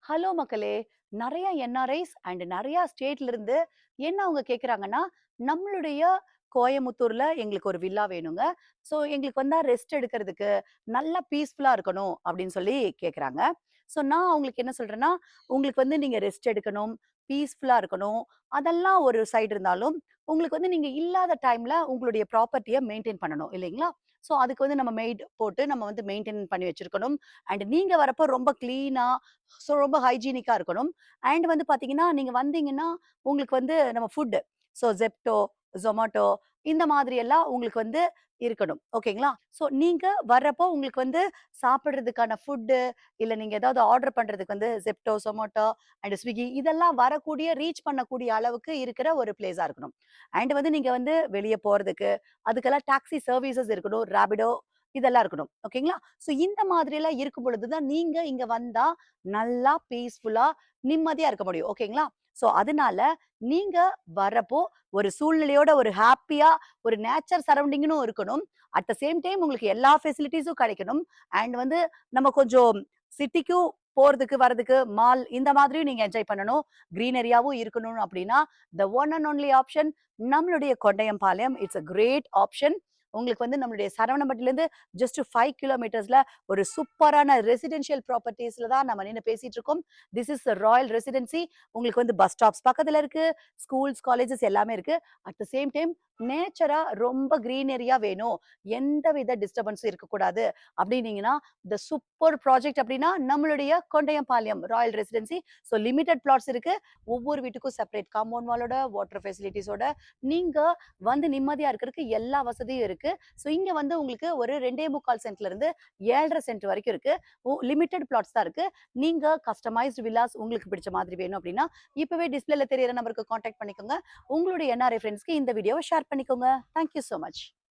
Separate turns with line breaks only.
Hello மக்களே! நெறைய NRIs and நெறைய ஸ்டேட்ல இருந்து என்ன அவங்க கேட்குறாங்கன்னா, நம்மளுடைய கோயமுத்தூர்ல எங்களுக்கு ஒரு வில்லா வேணுங்க. ஸோ எங்களுக்கு வந்தா ரெஸ்ட் எடுக்கிறதுக்கு நல்லா பீஸ்ஃபுல்லா இருக்கணும் அப்படின்னு சொல்லி கேட்குறாங்க. ஸோ நான் அவங்களுக்கு என்ன சொல்றேன்னா, உங்களுக்கு வந்து நீங்க ரெஸ்ட் எடுக்கணும், பீஸ்ஃபுல்லா இருக்கணும். அதெல்லாம் ஒரு சைடு இருந்தாலும், உங்களுக்கு வந்து நீங்க இல்லாத டைம்ல உங்களுடைய ப்ராப்பர்ட்டிய மெயின்டெயின் பண்ணணும் இல்லைங்களா? ஸோ அதுக்கு வந்து நம்ம மெய்ட் போட்டு நம்ம வந்து மெயின்டெயின் பண்ணி வச்சிருக்கணும். அண்ட் நீங்க வரப்போ ரொம்ப கிளீனா ஸோ ரொம்ப ஹைஜீனிக்கா இருக்கணும். அண்ட் வந்து பார்த்தீங்கன்னா, நீங்க வந்தீங்கன்னா, உங்களுக்கு வந்து நம்ம ஃபுட் ஸோ Zepto, Zomato இந்த மாதிரி எல்லாம் உங்களுக்கு வந்து இருக்கணும். ஓகேங்களா? ஸோ நீங்க வர்றப்போ உங்களுக்கு வந்து சாப்பிடுறதுக்கான ஃபுட்டு, இல்ல நீங்க ஏதாவது ஆர்டர் பண்றதுக்கு வந்து Zepto, Zomato அண்ட் Swiggy இதெல்லாம் வரக்கூடிய, ரீச் பண்ணக்கூடிய அளவுக்கு இருக்கிற ஒரு பிளேஸா இருக்கணும். அண்ட் வந்து நீங்க வந்து வெளிய போறதுக்கு, அதுக்கெல்லாம் டாக்ஸி சர்வீசஸ் இருக்கணும். Rapido இதெல்லாம் இருக்கணும். ஓகேங்களா? ஸோ இந்த மாதிரியெல்லாம் இருக்கும் பொழுது தான் நீங்க இங்க வந்தா நல்லா பீஸ்ஃபுல்லா, நிம்மதியா இருக்க முடியும். ஓகேங்களா? ஸோ அதனால நீங்க வரப்போ ஒரு சூழ்நிலையோட ஒரு ஹேப்பியா ஒரு நேச்சர் சரவுண்டிங்னும் இருக்கணும். அட் த சேம் டைம் உங்களுக்கு எல்லா ஃபெசிலிட்டீஸும் கிடைக்கணும். அண்ட் வந்து நம்ம கொஞ்சம் சிட்டிக்கும் போறதுக்கு, வரதுக்கு மால் இந்த மாதிரியும் நீங்க என்ஜாய் பண்ணணும். கிரீனரியாவும் இருக்கணும் அப்படின்னா, the one and only option நம்மளுடைய Kondayampalayam. It's a great option. உங்களுக்கு வந்து நம்மளுடைய சரவணம்பட்டிலேருந்து ஜஸ்ட் 5 கிலோமீட்டர்ஸ்ல ஒரு சூப்பரான ரெசிடென்ஷியல் ப்ராப்பர்ட்டீஸ்ல தான் நம்ம நின்னு பேசிட்டு இருக்கோம். This is Royal residency. உங்களுக்கு வந்து பஸ் ஸ்டாப்ஸ் பக்கத்துல இருக்கு. ஸ்கூல்ஸ், காலேஜஸ் எல்லாமே இருக்கு. அட் த சேம் டைம் நேச்சரா ரொம்ப கிரீனரியா வேணும். எந்தவித டிஸ்டர்பன்ஸும் இருக்கக்கூடாது அப்படின்னீங்கன்னா, த சூப்பர் ப்ராஜெக்ட் அப்படின்னா நம்மளுடைய Kondayampalayam royal residency. So limited flats இருக்கு. ஒவ்வொரு வீட்டுக்கும் செப்பரேட் காம்பவுண்ட் வாலோட, வாட்டர் ஃபெசிலிட்டீஸோட நீங்க வந்து நிம்மதியா இருக்கிறதுக்கு எல்லா வசதியும் இருக்கு. ஸோ இங்க வந்து உங்களுக்கு ஒரு 2.25 சென்ட்ல இருந்து 7.5 சென்ட் வரைக்கும் இருக்கு. லிமிட்டட் பிளாட்ஸ் தான் இருக்கு. நீங்க கஸ்டமைஸ்டு வில்லாஸ் உங்களுக்கு பிடிச்ச மாதிரி வேணும் அப்படின்னா, இப்பவே டிஸ்ப்ளேல தெரியிற நம்பருக்கு கான்டாக்ட் பண்ணிக்கோங்க. உங்களுடைய என்ஆர்ஐ ஃப்ரெண்ட்ஸ்க்கு இந்த வீடியோவ ஷேர் பண்ணிக்கோங்க. Thank you so much.